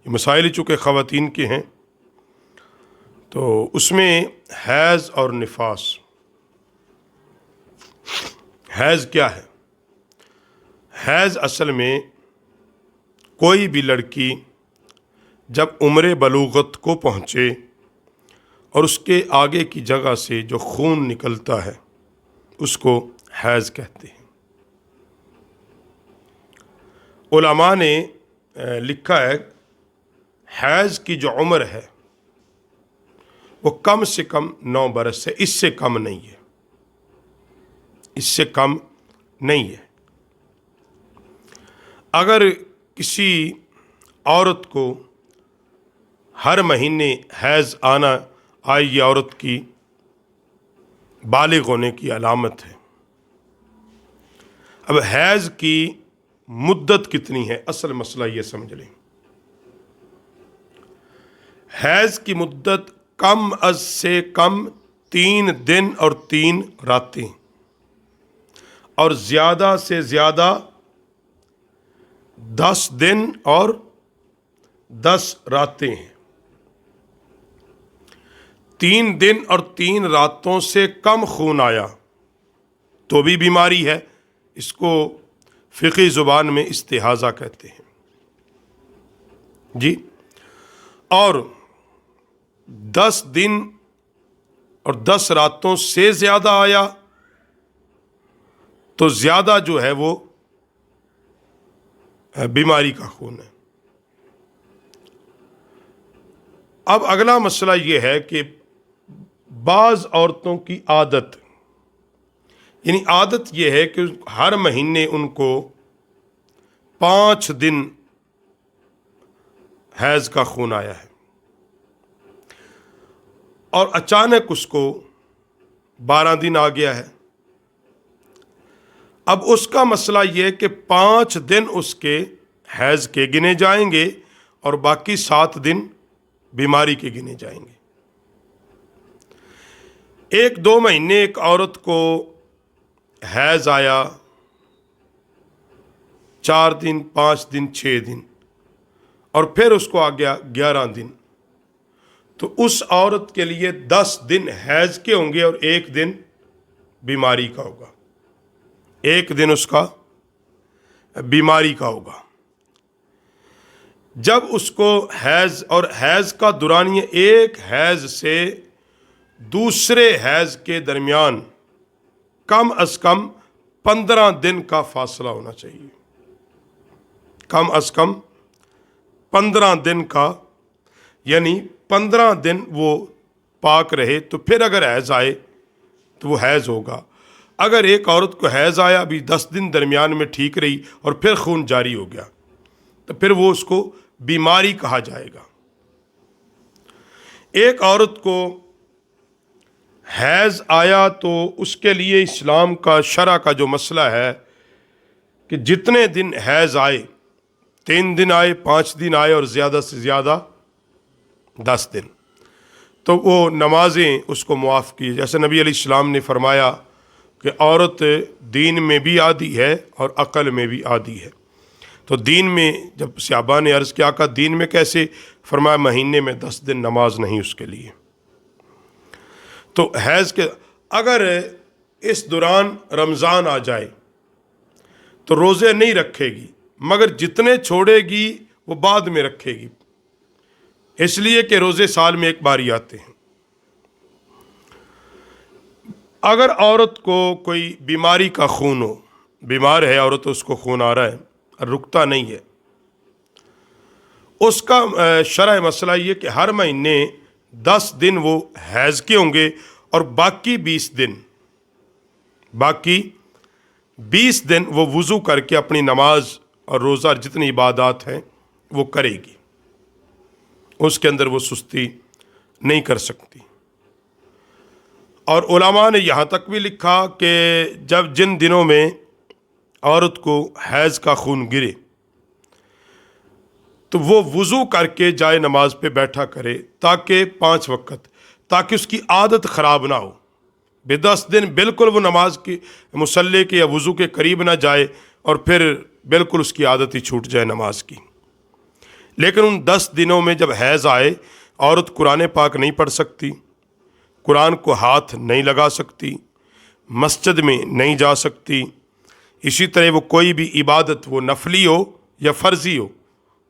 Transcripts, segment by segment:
یہ مسائل چونکہ خواتین کے ہیں تو اس میں حیض اور نفاس. حیض کیا ہے؟ حیض اصل میں کوئی بھی لڑکی جب عمر بلوغت کو پہنچے اور اس کے آگے کی جگہ سے جو خون نکلتا ہے اس کو حیض کہتے ہیں. علماء نے لکھا ہے حیض کی جو عمر ہے وہ کم سے کم 9 برس ہے، اس سے کم نہیں ہے، اس سے کم نہیں ہے. اگر کسی عورت کو ہر مہینے حیض آنا آئے، یہ عورت کی بالغ ہونے کی علامت ہے. اب حیض کی مدت کتنی ہے؟ اصل مسئلہ یہ سمجھ لیں. حیض کی مدت کم از سے کم 3 دن اور 3 راتیں اور زیادہ سے زیادہ 10 دن اور 10 راتیں ہیں. 3 دن اور 3 راتوں سے کم خون آیا تو بھی بیماری ہے. اس کو فقہی زبان میں استحاضہ کہتے ہیں جی. اور 10 دن اور 10 راتوں سے زیادہ آیا تو زیادہ جو ہے وہ بیماری کا خون ہے. اب اگلا مسئلہ یہ ہے کہ بعض عورتوں کی عادت، یعنی عادت یہ ہے کہ ہر مہینے ان کو 5 دن حیض کا خون آیا ہے اور اچانک اس کو 12 دن آ گیا ہے. اب اس کا مسئلہ یہ کہ 5 دن اس کے حیض کے گنے جائیں گے اور باقی 7 دن بیماری کے گنے جائیں گے. 1-2 مہینے ایک عورت کو حیض آیا، 4 دن 5 دن 6 دن اور پھر اس کو آ گیا 11 دن، تو اس عورت کے لیے 10 دن حیض کے ہوں گے اور 1 دن بیماری کا ہوگا. 1 دن اس کا بیماری کا ہوگا. جب اس کو حیض، اور حیض کا دورانیہ ایک حیض سے دوسرے حیض کے درمیان کم از کم 15 دن کا فاصلہ ہونا چاہیے. کم از کم 15 دن کا، یعنی 15 دن وہ پاک رہے تو پھر اگر حیض آئے تو وہ حیض ہوگا. اگر ایک عورت کو حیض آیا، ابھی 10 دن درمیان میں ٹھیک رہی اور پھر خون جاری ہو گیا تو پھر وہ اس کو بیماری کہا جائے گا. ایک عورت کو حیض آیا تو اس کے لیے اسلام کا، شرع کا جو مسئلہ ہے کہ جتنے دن حیض آئے، 3 دن آئے، 5 دن آئے اور زیادہ سے زیادہ 10 دن، تو وہ نمازیں اس کو معاف کی. جیسے نبی علیہ السلام نے فرمایا کہ عورت دین میں بھی عادی ہے اور عقل میں بھی عادی ہے. تو دین میں، جب صحابہ نے عرض کیا کہ دین میں کیسے؟ فرمایا مہینے میں 10 دن نماز نہیں اس کے لیے. تو حیض کے اگر اس دوران رمضان آ جائے تو روزے نہیں رکھے گی، مگر جتنے چھوڑے گی وہ بعد میں رکھے گی، اس لیے کہ روزے سال میں ایک بار ہی آتے ہیں. اگر عورت کو کوئی بیماری کا خون ہو، بیمار ہے عورت، اس کو خون آ رہا ہے، رکتا نہیں ہے، اس کا شرع مسئلہ یہ کہ ہر مہینے 10 دن وہ حیض کے ہوں گے اور باقی 20 دن وہ وضو کر کے اپنی نماز اور روزہ جتنی عبادات ہیں وہ کرے گی. اس کے اندر وہ سستی نہیں کر سکتی. اور علماء نے یہاں تک بھی لکھا کہ جن دنوں میں عورت کو حیض کا خون گرے تو وہ وضو کر کے جائے نماز پہ بیٹھا کرے، تاکہ 5 وقت، تاکہ اس کی عادت خراب نہ ہو. 10 دن بالکل وہ نماز کی مصلی کے یا وضو کے قریب نہ جائے اور پھر بالکل اس کی عادت ہی چھوٹ جائے نماز کی. لیکن ان 10 دنوں میں جب حیض آئے عورت قرآن پاک نہیں پڑھ سکتی، قرآن کو ہاتھ نہیں لگا سکتی، مسجد میں نہیں جا سکتی، اسی طرح وہ کوئی بھی عبادت، وہ نفلی ہو یا فرضی ہو،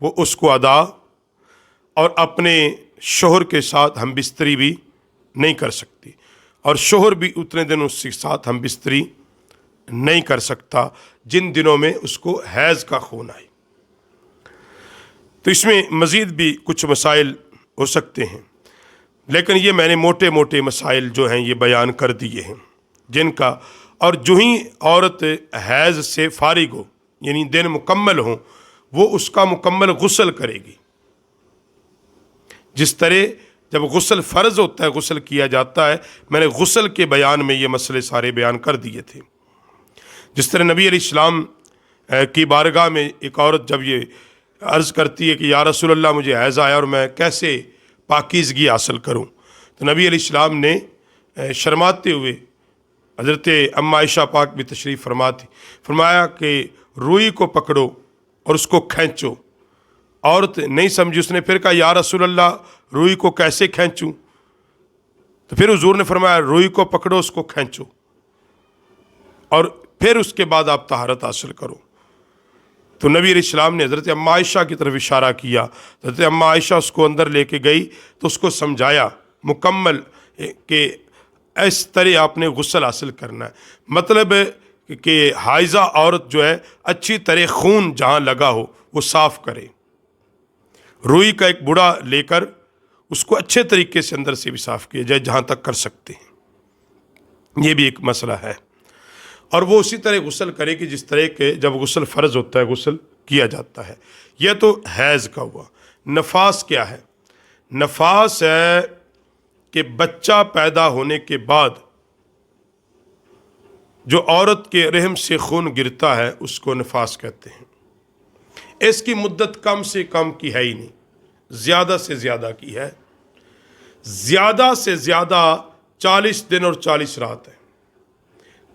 وہ اس کو ادا اور اپنے شوہر کے ساتھ ہم بستری بھی نہیں کر سکتی، اور شوہر بھی اتنے دن اس کے ساتھ ہم بستری نہیں کر سکتا جن دنوں میں اس کو حیض کا خون آئے۔ تو اس میں مزید بھی کچھ مسائل ہو سکتے ہیں، لیکن یہ میں نے موٹے موٹے مسائل جو ہیں یہ بیان کر دیے ہیں جن کا، اور جو ہی عورت حیض سے فارغ ہو یعنی دن مکمل ہوں، وہ اس کا مکمل غسل کرے گی۔ جس طرح جب غسل فرض ہوتا ہے، غسل کیا جاتا ہے، میں نے غسل کے بیان میں یہ مسئلے سارے بیان کر دیے تھے۔ جس طرح نبی علیہ السلام کی بارگاہ میں ایک عورت جب یہ عرض کرتی ہے کہ یا رسول اللہ مجھے حیض آیا اور میں کیسے پاکیزگی حاصل کروں، تو نبی علیہ السلام نے شرماتے ہوئے، حضرت ام عائشہ پاک بھی تشریف فرمایا کہ روئی کو پکڑو اور اس کو کھینچو۔ عورت نہیں سمجھی، اس نے پھر کہا یا رسول اللہ روئی کو کیسے کھینچوں؟ تو پھر حضور نے فرمایا روئی کو پکڑو، اس کو کھینچو، اور پھر اس کے بعد آپ طہارت حاصل کرو۔ تو نبی علیہ السلام نے حضرت ام عائشہ کی طرف اشارہ کیا، حضرت ام عائشہ اس کو اندر لے کے گئی تو اس کو سمجھایا مکمل کہ اس طرح آپ نے غسل حاصل کرنا ہے، مطلب کہ حائضہ عورت جو ہے اچھی طرح خون جہاں لگا ہو وہ صاف کرے، روئی کا ایک بڑا لے کر اس کو اچھے طریقے سے اندر سے بھی صاف کیا جائے جہاں تک کر سکتے ہیں، یہ بھی ایک مسئلہ ہے۔ اور وہ اسی طرح غسل کرے کہ جس طرح کے جب غسل فرض ہوتا ہے غسل کیا جاتا ہے۔ یہ تو حیض کا ہوا۔ نفاس کیا ہے؟ نفاس ہے کہ بچہ پیدا ہونے کے بعد جو عورت کے رحم سے خون گرتا ہے اس کو نفاس کہتے ہیں۔ اس کی مدت کم سے کم کی ہے ہی نہیں، زیادہ سے زیادہ کی ہے، زیادہ سے زیادہ 40 دن اور 40 رات ہے،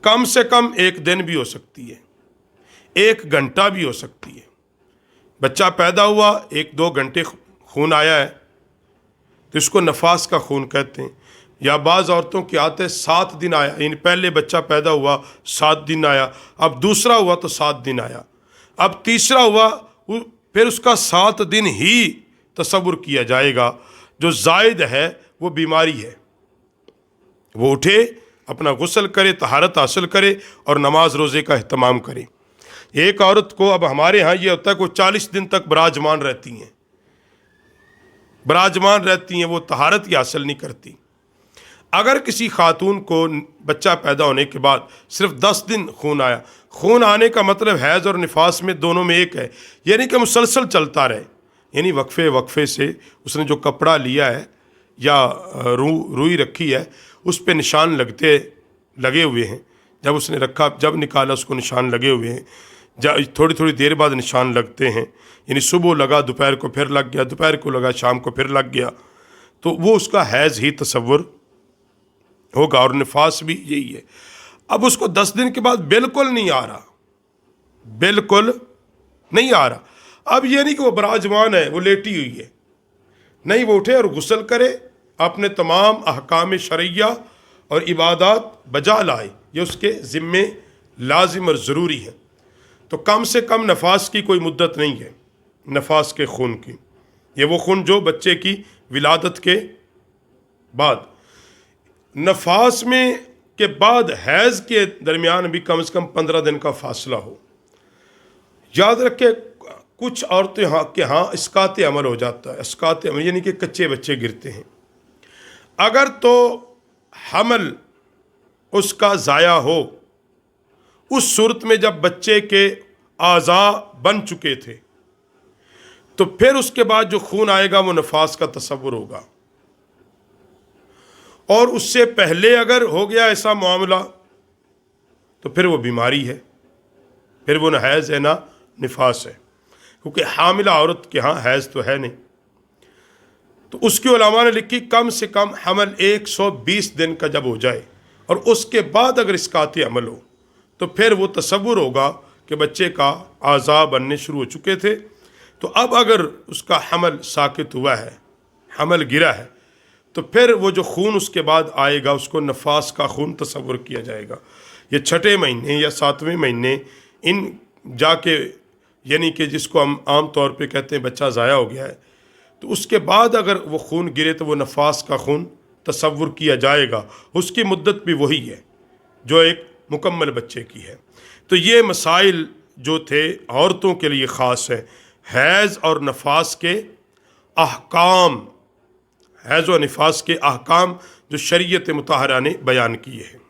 کم سے کم 1 دن بھی ہو سکتی ہے، 1 گھنٹہ بھی ہو سکتی ہے۔ بچہ پیدا ہوا 1-2 گھنٹے خون آیا ہے تو اس کو نفاس کا خون کہتے ہیں۔ یا بعض عورتوں کی عادت ہے 7 دن آیا، یعنی پہلے بچہ پیدا ہوا 7 دن آیا، اب دوسرا ہوا تو 7 دن آیا، اب تیسرا ہوا، پھر اس کا 7 دن ہی تصور کیا جائے گا۔ جو زائد ہے وہ بیماری ہے، وہ اٹھے اپنا غسل کرے، طہارت حاصل کرے اور نماز روزے کا اہتمام کرے۔ ایک عورت کو اب ہمارے ہاں یہ ہوتا ہے کہ وہ 40 دن تک براجمان رہتی ہیں، وہ طہارت ہی حاصل نہیں کرتی۔ اگر کسی خاتون کو بچہ پیدا ہونے کے بعد صرف 10 دن خون آیا، خون آنے کا مطلب حیض اور نفاس میں دونوں میں ایک ہے، یعنی کہ مسلسل چلتا رہے، یعنی وقفے سے اس نے جو کپڑا لیا ہے یا روئی رکھی ہے اس پہ نشان لگے ہوئے ہیں، جب اس نے رکھا جب نکالا اس کو نشان لگے ہوئے ہیں، تھوڑی دیر بعد نشان لگتے ہیں، یعنی صبح لگا دوپہر کو پھر لگ گیا، دوپہر کو لگا شام کو پھر لگ گیا، تو وہ اس کا حیض ہی تصور ہوگا، اور نفاس بھی یہی ہے۔ اب اس کو 10 دن کے بعد بالکل نہیں آ رہا، اب یہ نہیں کہ وہ براجمان ہے، وہ لیٹی ہوئی ہے، نہیں، وہ اٹھے اور غسل کرے، اپنے تمام احکام شرعیہ اور عبادات بجا لائے، یہ اس کے ذمے لازم اور ضروری ہے۔ تو کم سے کم نفاس کی کوئی مدت نہیں ہے، نفاس کے خون کی، یہ وہ خون جو بچے کی ولادت کے بعد، نفاس میں کے بعد حیض کے درمیان بھی کم سے کم 15 دن کا فاصلہ ہو۔ یاد رکھے کچھ عورتیں کے ہاں اسقاط عمل ہو جاتا ہے، اسقاط عمل یعنی کہ کچے بچے گرتے ہیں، اگر تو حمل اس کا ضائع ہو، اس صورت میں جب بچے کے اعضاء بن چکے تھے تو پھر اس کے بعد جو خون آئے گا وہ نفاس کا تصور ہوگا، اور اس سے پہلے اگر ہو گیا ایسا معاملہ تو پھر وہ بیماری ہے، پھر وہ نہ حیض ہے نہ نفاس ہے، کیونکہ حاملہ عورت کے ہاں حیض تو ہے نہیں۔ تو اس کی علماء نے لکھی کم سے کم حمل 120 دن کا جب ہو جائے اور اس کے بعد اگر اسقاط عمل ہو تو پھر وہ تصور ہوگا کہ بچے کا اعضاء بننے شروع ہو چکے تھے، تو اب اگر اس کا حمل ساقط ہوا ہے، حمل گرا ہے، تو پھر وہ جو خون اس کے بعد آئے گا اس کو نفاس کا خون تصور کیا جائے گا۔ یہ چھٹے مہینے یا 7ویں مہینے ان جا کے، یعنی کہ جس کو ہم عام طور پہ کہتے ہیں بچہ ضائع ہو گیا ہے، تو اس کے بعد اگر وہ خون گرے تو وہ نفاس کا خون تصور کیا جائے گا۔ اس کی مدت بھی وہی ہے جو ایک مکمل بچے کی ہے۔ تو یہ مسائل جو تھے عورتوں کے لیے خاص ہے، حیض اور نفاس کے احکام، حیض و نفاس کے احکام جو شریعت مطہرہ نے بیان کیے ہیں۔